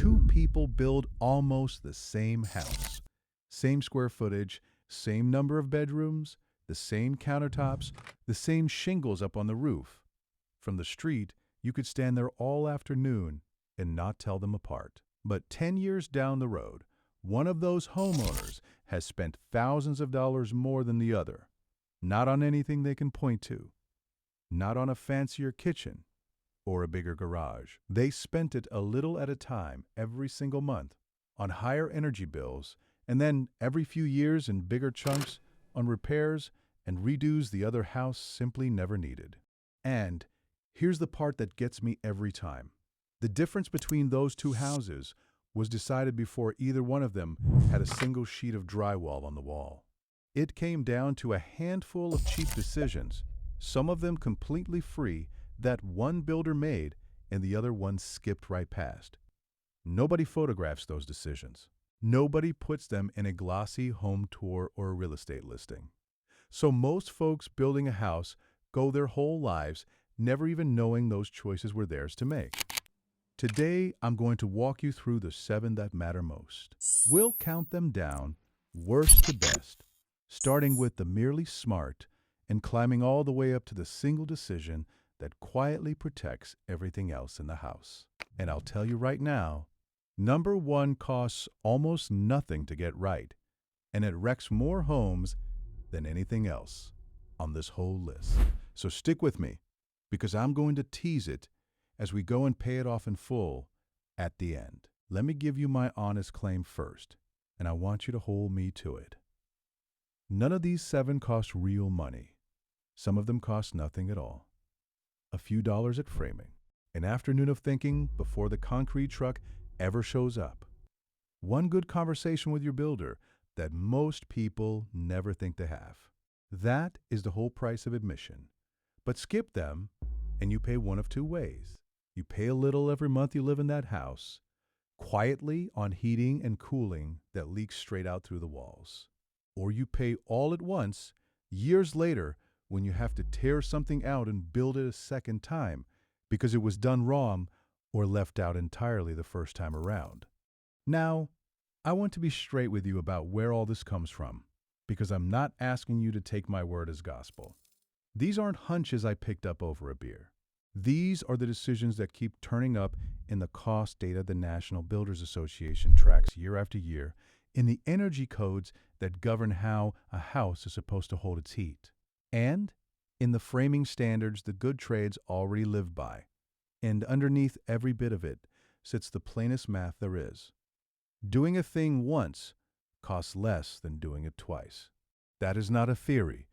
two people build almost the same house. Same square footage, same number of bedrooms, the same countertops, the same shingles up on the roof. From the street, you could stand there all afternoon and not tell them apart. But 10 years down the road, one of those homeowners has spent thousands of dollars more than the other. Not on anything they can point to. Not on a fancier kitchen or a bigger garage. They spent it a little at a time every single month on higher energy bills, and then every few years in bigger chunks on repairs and redos the other house simply never needed. And here's the part that gets me every time. The difference between those two houses was decided before either one of them had a single sheet of drywall on the wall. It came down to a handful of cheap decisions, some of them completely free, that one builder made and the other one skipped right past. Nobody photographs those decisions. Nobody puts them in a glossy home tour or a real estate listing. So most folks building a house go their whole lives never even knowing those choices were theirs to make. Today, I'm going to walk you through the 7 that matter most. We'll count them down, worst to best, starting with the merely smart and climbing all the way up to the single decision that quietly protects everything else in the house. And I'll tell you right now, number 1 costs almost nothing to get right, and it wrecks more homes than anything else on this whole list. So stick with me, because I'm going to tease it as we go and pay it off in full at the end. Let me give you my honest claim first, and I want you to hold me to it. None of these 7 cost real money. Some of them cost nothing at all. A few dollars at framing. An afternoon of thinking before the concrete truck ever shows up. One good conversation with your builder that most people never think to have. That is the whole price of admission. But skip them, and you pay one of 2 ways. You pay a little every month you live in that house, quietly on heating and cooling that leaks straight out through the walls. Or you pay all at once, years later, when you have to tear something out and build it a second time because it was done wrong or left out entirely the first time around. Now, I want to be straight with you about where all this comes from, because I'm not asking you to take my word as gospel. These aren't hunches I picked up over a beer. These are the decisions that keep turning up in the cost data the National Builders Association tracks year after year, in the energy codes that govern how a house is supposed to hold its heat, and in the framing standards the good trades already live by. And underneath every bit of it sits the plainest math there is. Doing a thing once costs less than doing it twice. That is not a theory.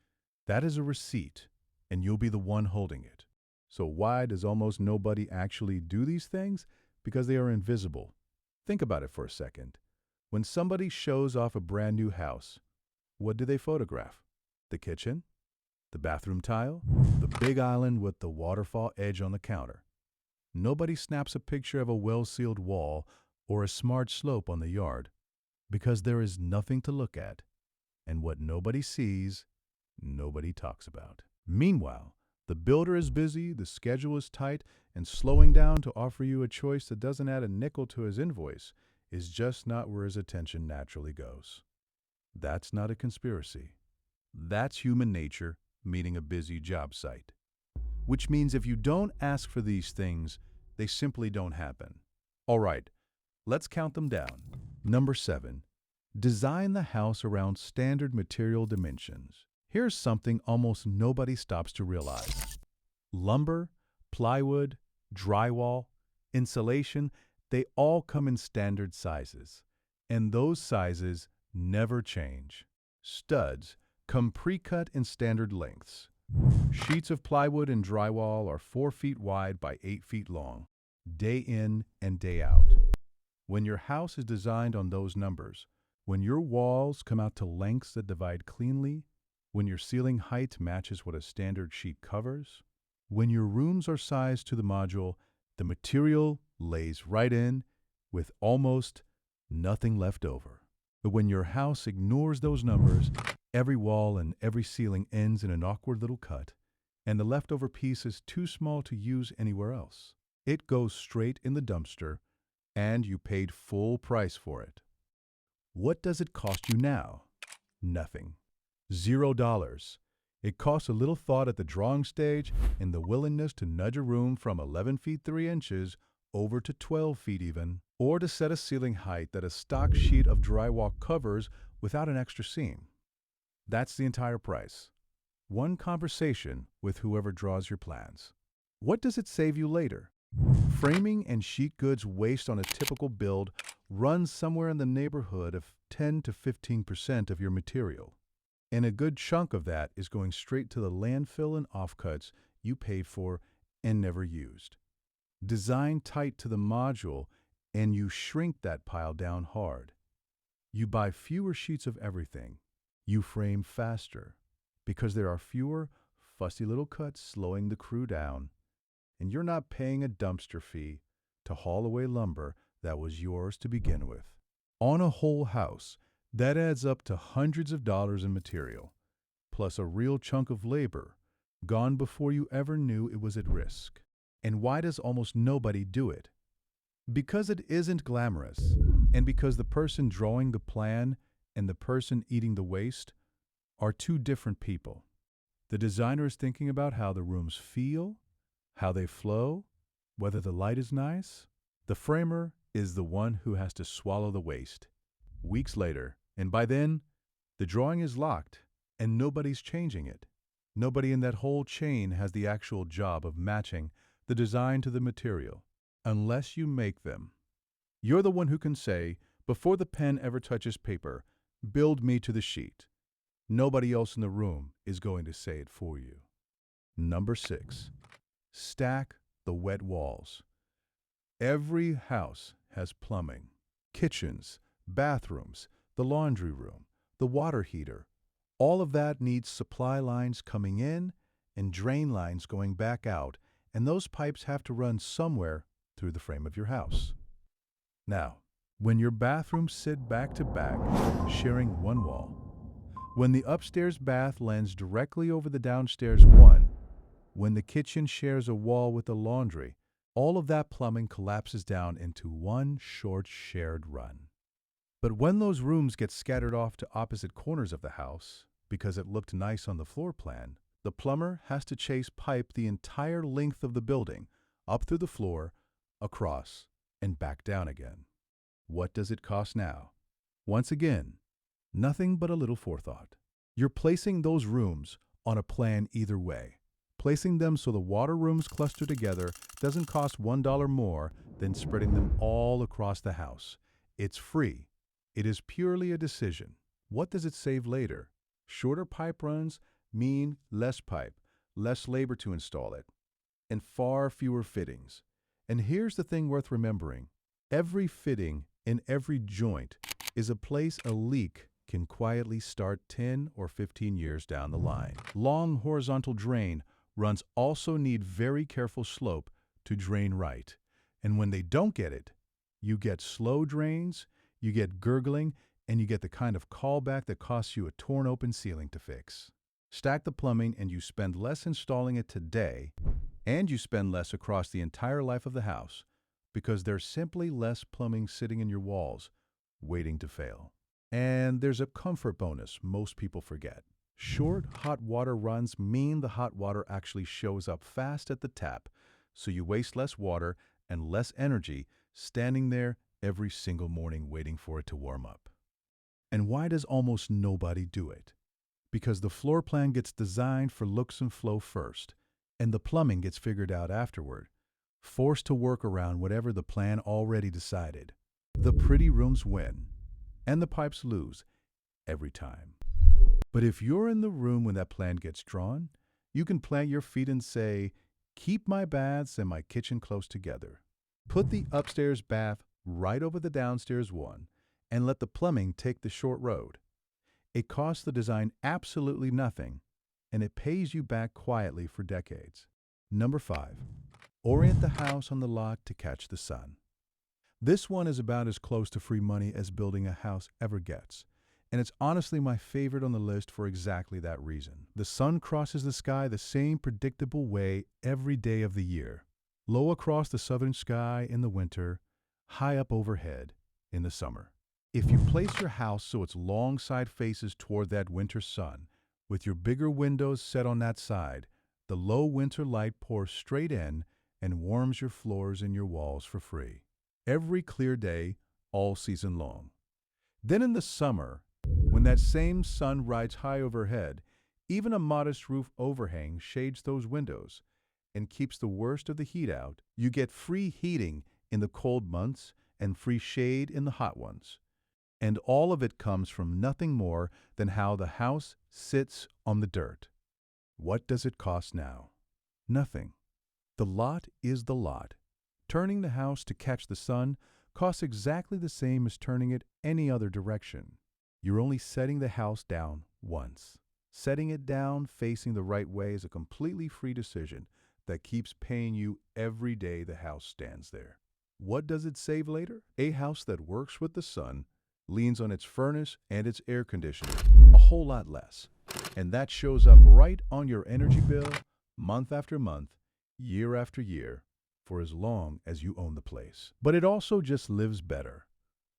That is a receipt, and you'll be the one holding it. So why does almost nobody actually do these things? Because they are invisible. Think about it for a second. When somebody shows off a brand new house, what do they photograph? The kitchen? The bathroom tile? The big island with the waterfall edge on the counter? Nobody snaps a picture of a well-sealed wall or a smart slope on the yard, because there is nothing to look at, and what nobody sees, nobody talks about. Meanwhile, the builder is busy, the schedule is tight, and slowing down to offer you a choice that doesn't add a nickel to his invoice is just not where his attention naturally goes. That's not a conspiracy. That's human nature meeting a busy job site. Which means if you don't ask for these things, they simply don't happen. All right, let's count them down. Number 7, design the house around standard material dimensions. Here's something almost nobody stops to realize. Lumber, plywood, drywall, insulation, they all come in standard sizes. And those sizes never change. Studs come pre-cut in standard lengths. Sheets of plywood and drywall are 4 feet wide by 8 feet long, day in and day out. When your house is designed on those numbers, when your walls come out to lengths that divide cleanly, when your ceiling height matches what a standard sheet covers, when your rooms are sized to the module, the material lays right in with almost nothing left over. But when your house ignores those numbers, every wall and every ceiling ends in an awkward little cut, and the leftover piece is too small to use anywhere else. It goes straight in the dumpster and you paid full price for it. What does it cost you now? Nothing. $0. It costs a little thought at the drawing stage and the willingness to nudge a room from 11 feet 3 inches over to 12 feet even, or to set a ceiling height that a stock sheet of drywall covers without an extra seam. That's the entire price. One conversation with whoever draws your plans. What does it save you later? Framing and sheet goods waste on a typical build runs somewhere in the neighborhood of 10 to 15% of your material. And a good chunk of that is going straight to the landfill and offcuts you paid for and never used. Design tight to the module, and you shrink that pile down hard. You buy fewer sheets of everything. You frame faster, because there are fewer fussy little cuts slowing the crew down, and you're not paying a dumpster fee to haul away lumber that was yours to begin with. On a whole house, that adds up to hundreds of dollars in material, plus a real chunk of labor, gone before you ever knew it was at risk. And why does almost nobody do it? Because it isn't glamorous, and because the person drawing the plan and the person eating the waste are two different people. The designer is thinking about how the rooms feel, how they flow, whether the light is nice. The framer is the one who has to swallow the waste. Weeks later, and by then, the drawing is locked, and nobody's changing it. Nobody in that whole chain has the actual job of matching the design to the material, unless you make them. You're the one who can say, before the pen ever touches paper, build me to the sheet. Nobody else in the room is going to say it for you. Number 6, stack the wet walls. Every house has plumbing, kitchens, bathrooms, the laundry room, the water heater. All of that needs supply lines coming in and drain lines going back out, and those pipes have to run somewhere through the frame of your house. Now, when your bathrooms sit back to back, sharing one wall, when the upstairs bath lands directly over the downstairs one, when the kitchen shares a wall with the laundry, all of that plumbing collapses down into one short shared run. But when those rooms get scattered off to opposite corners of the house, because it looked nice on the floor plan, the plumber has to chase pipe the entire length of the building, up through the floor, across, and back down again. What does it cost now? Once again, nothing but a little forethought. You're placing those rooms on a plan either way. Placing them so the water rooms cluster together doesn't cost $1 more than spreading them all across the house. It's free. It is purely a decision. What does it save later? Shorter pipe runs mean less pipe, less labor to install it, and far fewer fittings. And here's the thing worth remembering. Every fitting in every joint is a place a leak can quietly start 10 or 15 years down the line. Long horizontal drain runs also need very careful slope to drain right. And when they don't get it, you get slow drains, you get gurgling, and you get the kind of callback that costs you a torn open ceiling to fix. Stack the plumbing and you spend less installing it today, and you spend less across the entire life of the house, because there's simply less plumbing sitting in your walls, waiting to fail. And there's a comfort bonus most people forget. Short hot water runs mean the hot water actually shows up fast at the tap, so you waste less water and less energy standing there every single morning waiting for it to warm up. And why does almost nobody do it? Because the floor plan gets designed for looks and flow first, and the plumbing gets figured out afterward, forced to work around whatever the plan already decided. The pretty rooms win, and the pipes lose every time. But if you're in the room when that plan gets drawn, you can plant your feet and say, keep my baths and my kitchen close together. Put the upstairs bath right over the downstairs one, and let the plumbing take the short road. It costs the design absolutely nothing, and it pays you back quietly for decades. Number 5, orient the house on the lot to catch the sun. This one is about as close to free money as building a house ever gets, and it's honestly my favorite on the list for exactly that reason. The sun crosses the sky the same predictable way every day of the year. Low across the southern sky in the winter, high up overhead in the summer. If you place your house so its long side faces toward that winter sun, with your bigger windows set on that side, the low winter light pours straight in and warms your floors and your walls for free. Every clear day, all season long. Then in the summer, when that same sun rides high overhead, even a modest roof overhang shades those windows and keeps the worst of the heat out. You get free heating in the cold months and free shade in the hot ones. And all of it comes from nothing more than how the house sits on the dirt. What does it cost now? Nothing. The lot is the lot. Turning the house to catch the sun costs exactly the same as turning it any other direction. You're only setting the house down once. Setting it down facing the right way is a completely free decision that keeps paying you every day the house stands there. What does it save later? A house that works with the sun, leans on its furnace and its air conditioning a whole lot less. And that shows up right on your energy bill month after month, year after year, for as long as you own the place. But it also just lives better.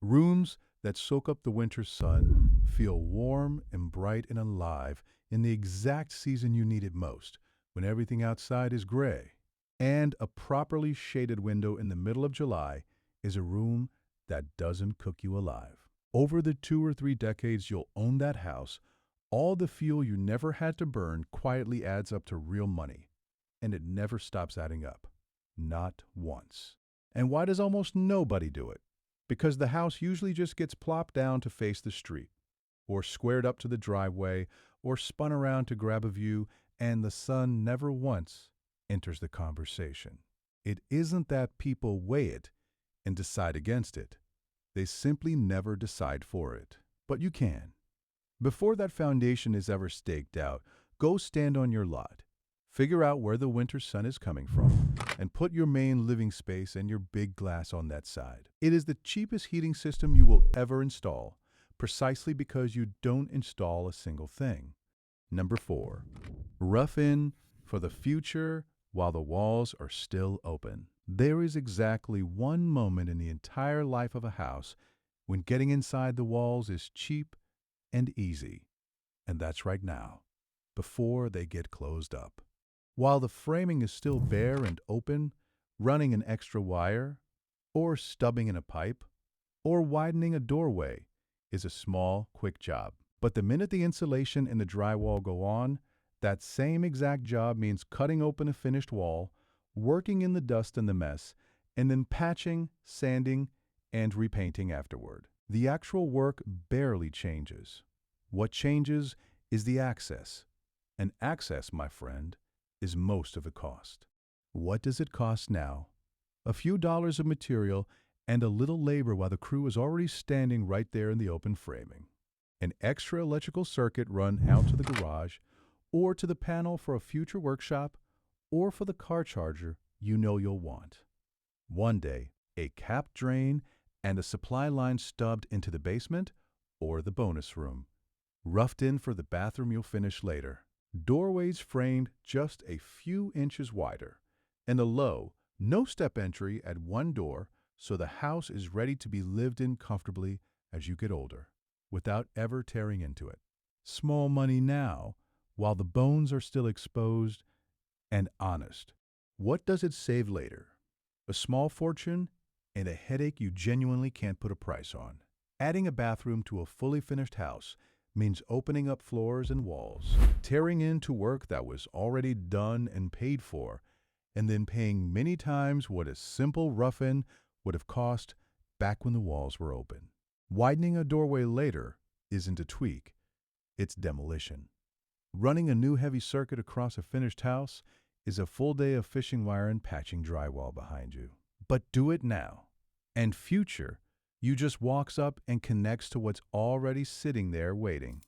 Rooms that soak up the winter sun feel warm and bright and alive in the exact season you need it most, when everything outside is gray. And a properly shaded window in the middle of July is a room that doesn't cook you alive. Over the 2 or 3 decades you'll own that house, all the fuel you never had to burn quietly adds up to real money. And it never stops adding up. Not once. And why does almost nobody do it? Because the house usually just gets plopped down to face the street, or squared up to the driveway, or spun around to grab a view, and the sun never once enters the conversation. It isn't that people weigh it and decide against it. They simply never decide for it. But you can. Before that foundation is ever staked out, go stand on your lot. Figure out where the winter sun is coming from, and put your main living space and your big glass on that side. It is the cheapest heating system you will ever install, precisely because you don't install a single thing. Number 4, rough in for the future while the walls are still open. There is exactly one moment in the entire life of a house when getting inside the walls is cheap and easy, and that's right now, before they get closed up. While the framing is still bare and open, running an extra wire, or stubbing in a pipe, or widening a doorway is a small, quick job. But the minute the insulation and the drywall go on, that same exact job means cutting open a finished wall, working in the dust and the mess, and then patching, sanding, and repainting afterward. The actual work barely changes. What changes is the access. And access, my friend, is most of the cost. What does it cost now? A few dollars of material and a little labor while the crew is already standing right there in the open framing. An extra electrical circuit run out to the garage, or to the panel for a future workshop, or for the car charger you know you'll want. One day, a capped drain and a supply line stubbed into the basement or the bonus room. Roughed in for the bathroom you'll finish later. Doorways framed just a few inches wider, and a low, no-step entry at one door so the house is ready to be lived in comfortably as you get older, without ever tearing into it. Small money now, while the bones are still exposed and honest. What does it save later? A small fortune and a headache you genuinely can't put a price on. Adding a bathroom to a fully finished house means opening up floors and walls, tearing into work that was already done and paid for, and then paying many times what a simple rough-in would have cost back when the walls were open. Widening a doorway later isn't a tweak, it's demolition. Running a new heavy circuit across a finished house is a full day of fishing wire and patching drywall behind you. But do it now. And future, you just walks up and connects to what's already sitting there waiting.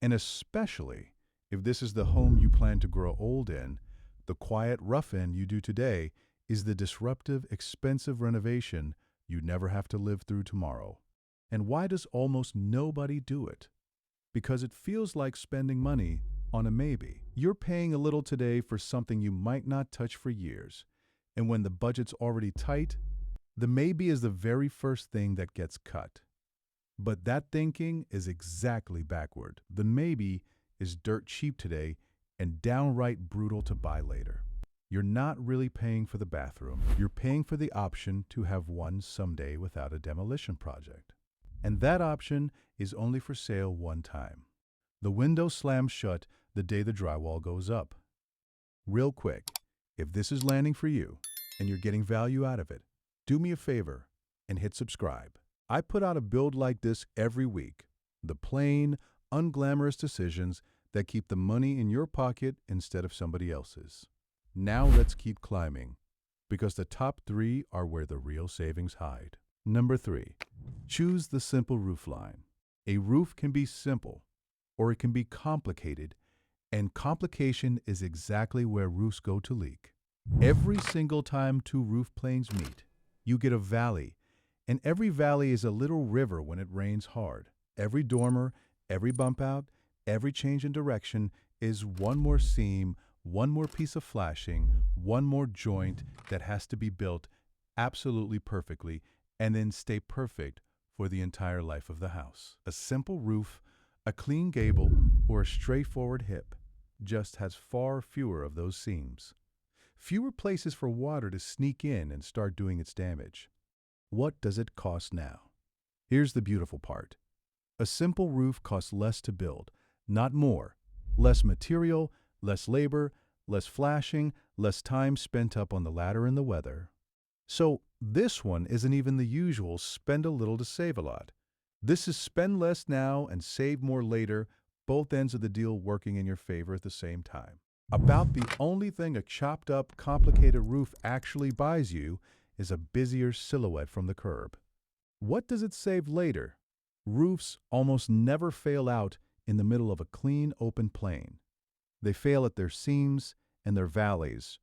And especially if this is the home you plan to grow old in, the quiet rough-in you do today is the disruptive, expensive renovation you never have to live through tomorrow. And why does almost nobody do it? Because it feels like spending money on a maybe. You're paying a little today for something you might not touch for years. And when the budget's already tight, The maybe is the very first thing that gets cut. But that thinking is exactly backward. The maybe is dirt cheap today and downright brutal to buy later. You're not really paying for the bathroom. You're paying for the option to have one someday without a demolition project. And that option is only for sale one time. The window slams shut the day the drywall goes up. Real quick, if this is landing for you and you're getting value out of it, do me a favor and hit subscribe. I put out a build like this every week. The plain, unglamorous decisions that keep the money in your pocket instead of somebody else's. Now let's keep climbing, because the top 3 are where the real savings hide. Number 3, choose the simple roof line. A roof can be simple, or it can be complicated, and complication is exactly where roofs go to leak. Every single time 2 roof planes meet, you get a valley, and every valley is a little river when it rains hard. Every dormer, every bump out, every change in direction is one more seam, one more piece of flashing, one more joint that has to be built absolutely perfectly and then stay perfect for the entire life of the house. A simple roof, a clean gable, or a straightforward hip just has far fewer of those seams. Fewer places for water to sneak in and start doing its damage. What does it cost now? Here's the beautiful part. A simple roof costs less to build, not more. Less material, less labor, less flashing, less time spent up on the ladder in the weather. So this one isn't even the usual spend a little to save a lot. This is spend less now and save more later, both ends of the deal working in your favor at the same time. About the only thing a chopped up, complicated roof actually buys you is a busier silhouette from the curb. What does it save later? Roofs almost never fail out in the middle of a clean, open plain. They fail at their seams and their valleys,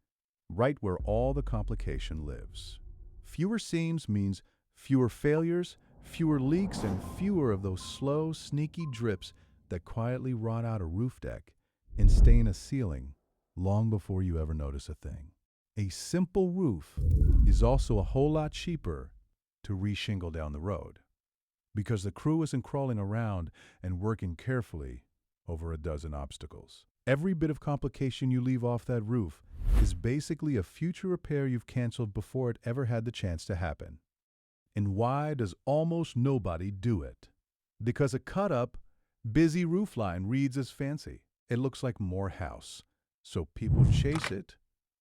right where all the complication lives. Fewer seams means fewer failures, fewer leaks, and fewer of those slow, sneaky drips that quietly rot out a roof deck and stain a ceiling long before you ever notice a thing. A simple roof is also a whole lot cheaper to reshingle down the road, because the crew isn't crawling around and working carefully over a dozen obstacles. Every bit of complication you leave off that roof is basically a future repair you've canceled before it ever had the chance to happen. And why does almost nobody do it? Because a cut-up, busy roofline reads as fancy. It looks like more house. So people chase it,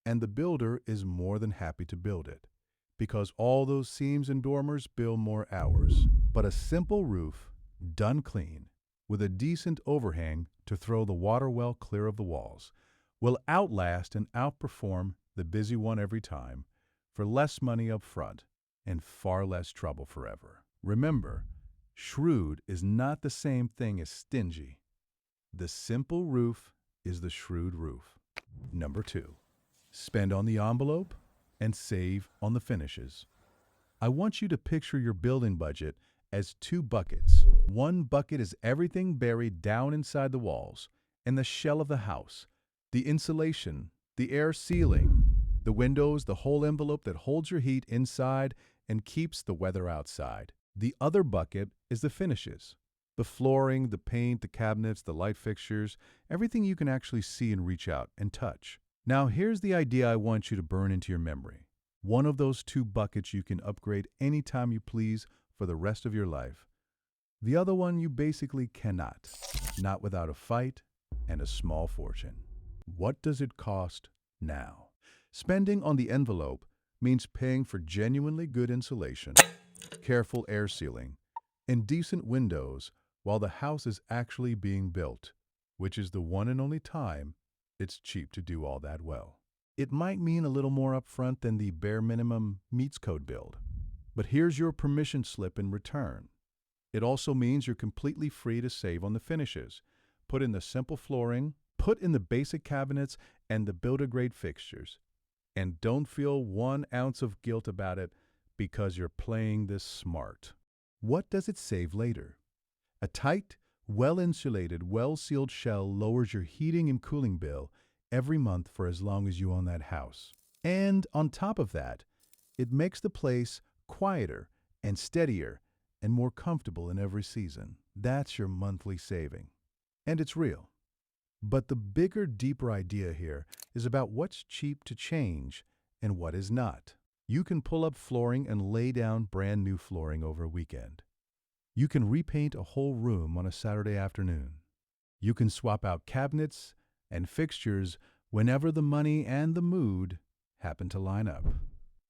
and the builder is more than happy to build it, because all those seams and dormers bill more hours. But a simple roof, done clean, with a decent overhang to throw the water well clear of the walls, will outlast and outperform the busy one every time, for less money up front and far less trouble forever. Remember, shrewd is not the same thing as stingy. The simple roof is the shrewd roof. Number 2, spend on the envelope and save on the finishes. I want you to picture your building budget as 2 buckets. One bucket is everything buried down inside the walls and the shell of the house, the insulation, the air sealing, the windows, the whole envelope that holds your heat inside and keeps the weather outside. The other bucket is the finishes. The flooring, the paint, the cabinets, the light fixtures, everything you can actually see and reach out and touch. Now here's the idea I want you to burn into your memory. One of those 2 buckets you can upgrade anytime you please for the rest of your life. The other one you basically cannot, not without a fight and a small fortune. What does it cost now? Spending on the envelope means paying for genuinely good insulation, careful air sealing, and decent windows while the house is actually being built, which is the one and only time it's cheap to do all that well. It might mean a little more upfront than the bare minimum meets code build, but here's your permission slip in return. It also means you're completely free to save on the finishes, put in the simple flooring, put in the basic cabinets and the builder-grade fixtures, and don't feel 1 ounce of guilt about it because you're playing this smart. What does it save later? A tight, well-insulated, well-sealed shell lowers your heating and cooling bill every month for as long as you own that house. And on top of that, it makes the place quieter and steadier and more comfortable in every season. That's your monthly saving. And it's real. But the bigger, deeper idea here is about what's cheap to change and what is not. You can pull up flooring and lay down brand new flooring over a weekend. You can repaint a whole room on a Saturday afternoon. You can swap out cabinets and fixtures whenever the money and the mood happen to line up.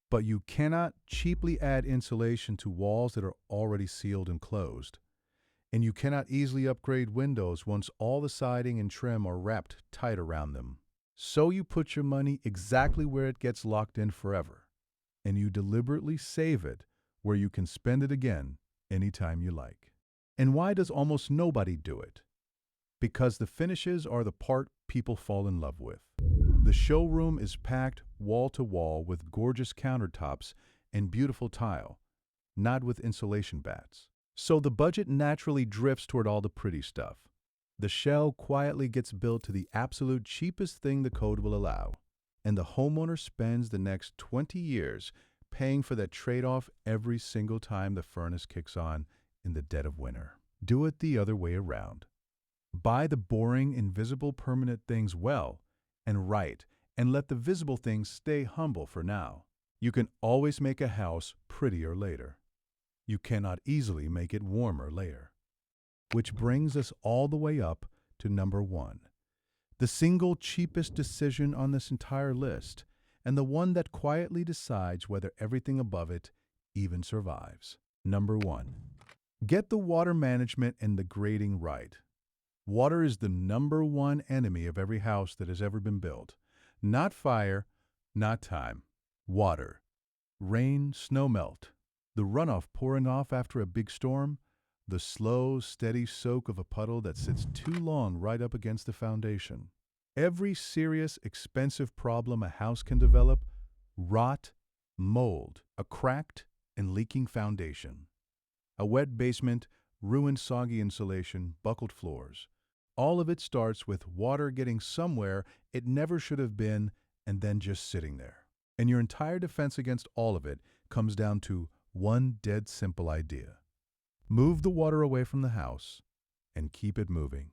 But you cannot cheaply add insulation to walls that are already sealed and closed. And you cannot easily upgrade windows once all the siding and trim are wrapped tight around them. So you put your money exactly where it gets locked in forever, and you deliberately save it where you can spend it again anytime you like. And why does almost nobody do it? Because the finishes are the part people fall in love with. The showroom is packed wall to wall with gorgeous countertops and beautiful tile, not with insulation bats. So the budget naturally drifts toward all the pretty stuff. The shell quietly gets built to the absolute cheapest thing the code will allow, and the homeowner spends the next 20 years paying for that trade-off every single time the furnace kicks on in the dead of winter. Do it the other way around. Buy the boring, invisible, permanent things well and right, and let the visible things stay humble for now. You can always make a house prettier later. You cannot easily make it warmer later. Which brings us all the way up to number 1. The single cheapest decision on this entire list, and the one that quietly decides whether everything above it even survives. Number 1. Get the water management and the grading right. Water is the number 1 enemy of every house that has ever been built. Not fire, not time. Water. Rain, snow melt. The runoff pouring off after a big storm. The slow, steady soak of a puddle that sits too long right up against the foundation. Every serious, expensive problem a house can develop: rot, mold, a cracked and leaking foundation, a wet basement, ruined soggy insulation, buckled floors. All of it starts with water getting somewhere it never should have been and then just sitting there. And your entire defense against all of it comes down to one dead simple idea. Move the water away from the house and keep it moving.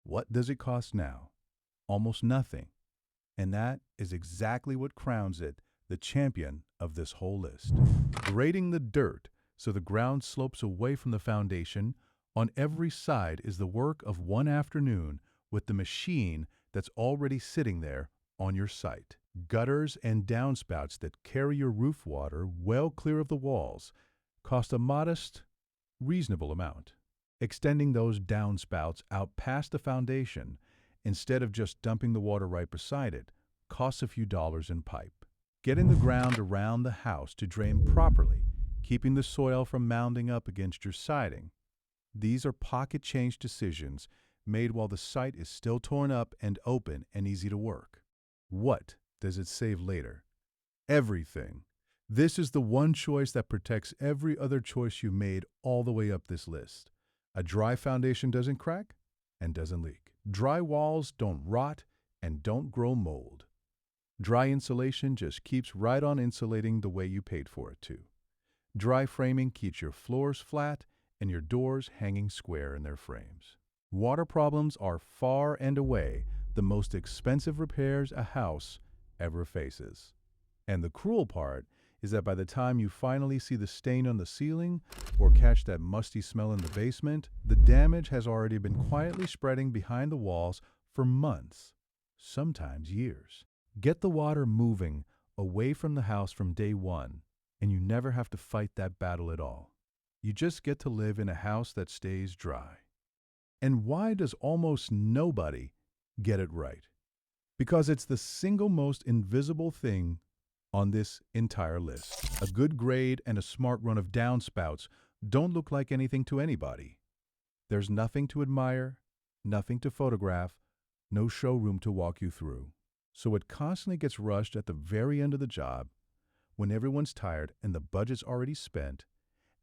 What does it cost now? Almost nothing. And that is exactly what crowns it the champion of this whole list. Grading the dirt so the ground slopes away from the foundation on every side is the work of one afternoon with the machine that's already sitting there on your site. Gutters and downspouts that carry your roof water well clear of the walls cost a modest, reasonable amount. Extending those downspouts out past the foundation, instead of just dumping the water right beside it, costs a few dollars in pipe. Getting the ground around the house to drain properly, keeping the soil from mounding up against your siding. These are pocket change decisions made while the site is still torn up and open and easy to work. What does it save later? Everything. This is the one choice that protects every other choice you made all the way up this list. A dry foundation doesn't crack and doesn't leak. Dry walls don't rot and don't grow mold. Dry insulation just keeps right on insulating the way you paid for it to. Dry framing keeps your floors flat and your doors hanging square in their frames. Water problems are far and away the most expensive repairs a house ever faces. And the cruel part is that by the time you finally see the stain on the ceiling or catch that musty smell in the basement, the damage has already been quietly spreading behind the walls for months, sometimes years. Get the water moving away from the house from day one, and you never have to fight that battle at all. You just get to live in a house that stays dry. And why does almost nobody get it right? Because it's the single most invisible thing on this entire list. A good grade and a smart run of downspouts don't look like anything to anybody. There's nothing to admire, nothing to photograph, no showroom to walk you through. So it constantly gets rushed at the very end of the job when everyone's tired and the budget's already spent,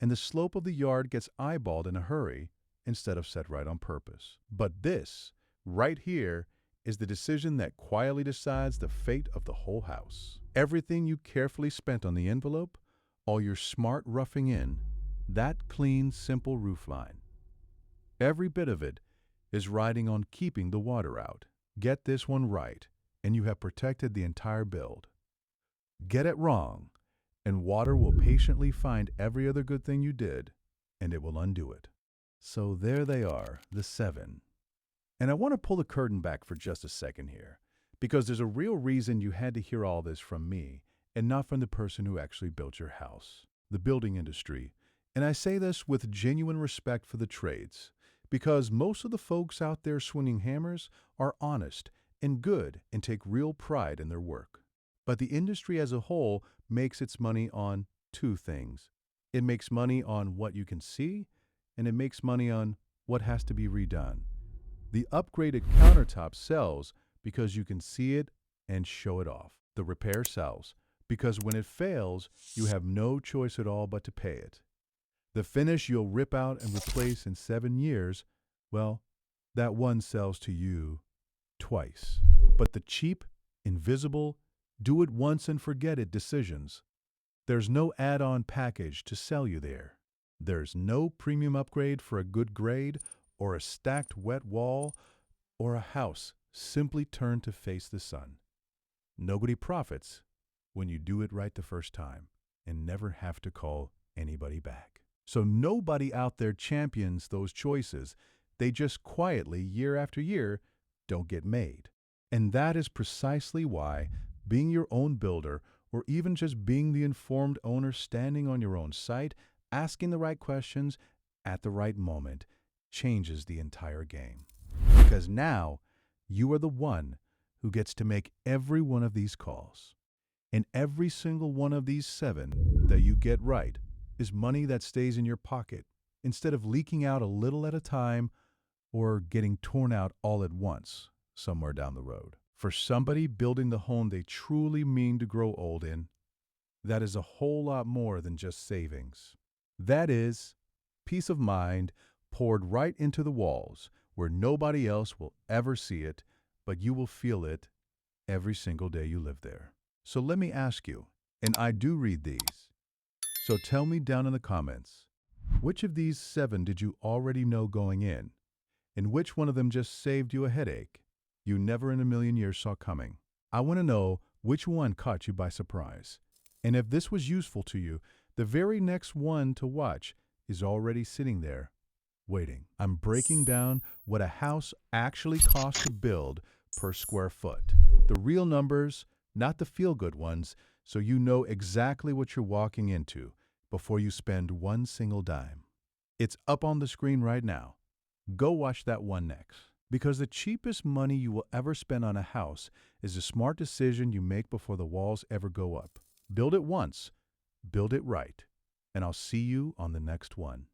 and the slope of the yard gets eyeballed in a hurry instead of set right on purpose. But this, right here, is the decision that quietly decides the fate of the whole house. Everything you carefully spent on the envelope, all your smart roughing in, that clean, simple roofline. Every bit of it is riding on keeping the water out. Get this one right, and you have protected the entire build. Get it wrong, and water will patiently find every other good thing you did, and it will undo it. So there they are, the 7. And I want to pull the curtain back for just a second here, because there's a real reason you had to hear all this from me and not from the person who actually built your house, the building industry. And I say this with genuine respect for the trades, because most of the folks out there swinging hammers are honest and good and take real pride in their work. But the industry as a whole makes its money on two things. It makes money on what you can see, and it makes money on what has to be redone. The upgraded countertop sells because you can see it and show it off. The repair sells because when it fails, you have no choice at all but to pay it. The finish you'll rip out and replace in 7 years, well, that one sells to you twice. But the cheap, invisible, do it once and forget it decisions, there's no add-on package to sell you there. There's no premium upgrade for a good grade or a stacked wet wall or a house simply turned to face the sun. Nobody profits when you do it right the first time and never have to call anybody back. So nobody out there champions those choices. They just quietly, year after year, don't get made. And that is precisely why being your own builder, or even just being the informed owner standing on your own site, asking the right questions at the right moment, changes the entire game. Because now, you are the one who gets to make every one of these calls. And every single one of these 7 that you get right is money that stays in your pocket instead of leaking out a little at a time or getting torn out all at once somewhere down the road. For somebody building the home they truly mean to grow old in, that is a whole lot more than just savings. That is peace of mind poured right into the walls where nobody else will ever see it, but you will feel it every single day you live there. So let me ask you, and I do read these, so tell me down in the comments, which of these 7 did you already know going in, and which one of them just saved you a headache you never in a million years saw coming? I want to know which one caught you by surprise. And if this was useful to you, the very next one to watch is already sitting there, waiting. I'm breaking down what a house actually costs to build per square foot. The real numbers, not the feel-good ones, so you know exactly what you're walking into before you spend one single dime. It's up on the screen right now. Go watch that one next. Because the cheapest money you will ever spend on a house is a smart decision you make before the walls ever go up. Build it once, build it right, and I'll see you on the next one.